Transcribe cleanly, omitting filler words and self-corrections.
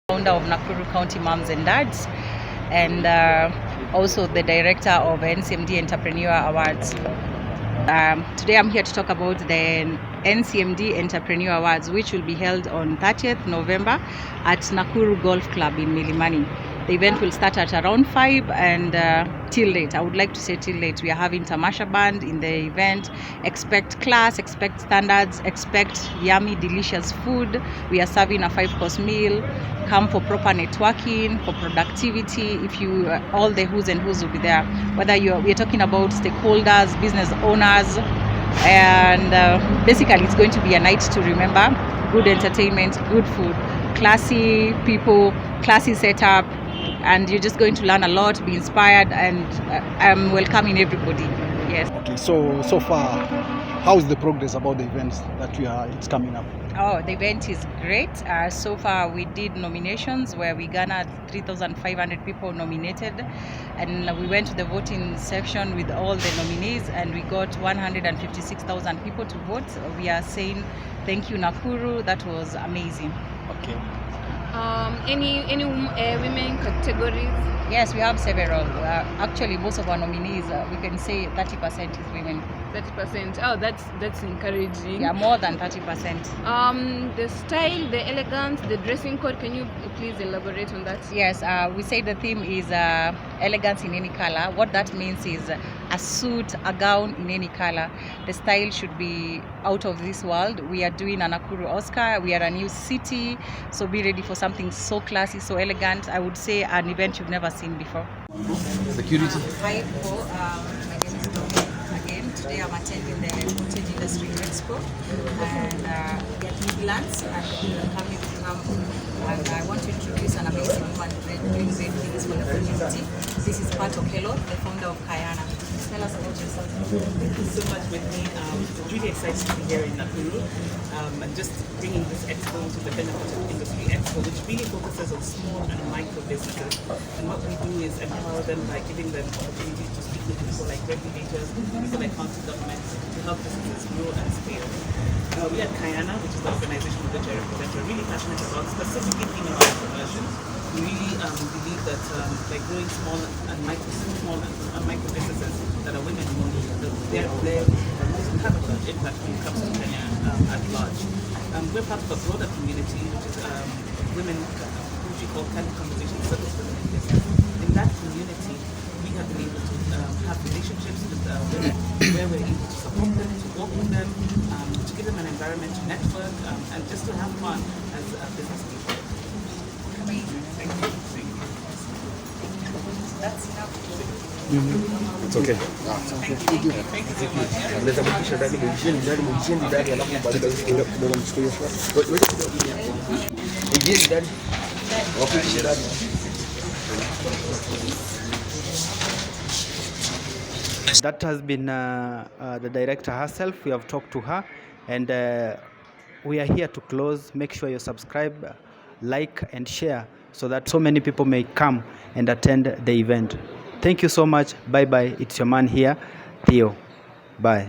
Founder of Nakuru County Moms and Dads, and also the director of NCMD Entrepreneur Awards. Today I'm here to talk about the NCMD Entrepreneur Awards, which will be held on 30th November at Nakuru Golf Club in Milimani. The event will start at around 5 and till late. I would like to say till late. We are having Tamasha Band in the event. Expect class, expect standards, expect yummy, delicious food. We are serving a 5-course meal. Come for proper networking, for productivity. If you, all the who's and who's will be there. Whether we're talking about stakeholders, business owners, and basically it's going to be a night to remember. Good entertainment, good food, classy people, classy setup, and you're just going to learn a lot, be inspired, and I'm welcoming everybody. Yes. Okay, so far, how is the progress about the events that it's coming up? Oh, the event is great. So far we did nominations where we garnered 3,500 people nominated, and we went to the voting section with all the nominees and we got 156,000 people to vote. We are saying thank you, Nakuru. That was amazing. Okay. Any women categories? Yes, we have several. Actually, most of our nominees, we can say 30% is women. 30%. Oh, that's encouraging. Yeah, more than 30%. The style, the elegance, the dressing code. Can you please elaborate on that? Yes, we say the theme is elegance in any color. What that means is a suit, a gown in any color. The style should be out of this world. We are doing a Nakuru Oscar. We are a new city, so be ready for something so classy, so elegant. I would say an event you've never seen before. Security. Hi, my name is Theo. Again, today I'm attending the Cottage Industry Expo, and we are Midlands, and I'm coming to come. And I want to introduce an amazing woman doing great things for the community. This is Pat Okelo, the founder of Kayana. Tell us about yourself. Thank you so much, Whitney. It's really excited to be here in Nakuru and just bringing this expo to the benefit of industry expo, which really focuses on small and micro businesses. And what we do is empower them by giving them opportunities to speak with people like regulators, people like county governments to help businesses grow and scale. We at Kayana, which is the organization which I represent, are really passionate about specifically female entrepreneurship. We really believe that by growing small and micro businesses that are women-owned, they're have a huge impact when it comes to Kenya at large. We're part of a broader community, which is women, which we call Kenya Conversation Circles for Women in Business. In that community, we have been able to have relationships with women where we're able to support them, to work with them, to give them an environment to network, and just to have fun as a business people. Amazing. Thank you. That's enough. It's okay. Thank you so much. Unaweza mkisha ndani mwisheni ndani alafu baadaye kidogo mchukue shot. Wewe kidogo. Mwisheni ndani. Wakisha ndani. That has been the director herself. We have talked to her, and we are here to close. Make sure you subscribe, like, and share so that so many people may come and attend the event. Thank you so much. Bye bye. It's your man here, Theo. Bye.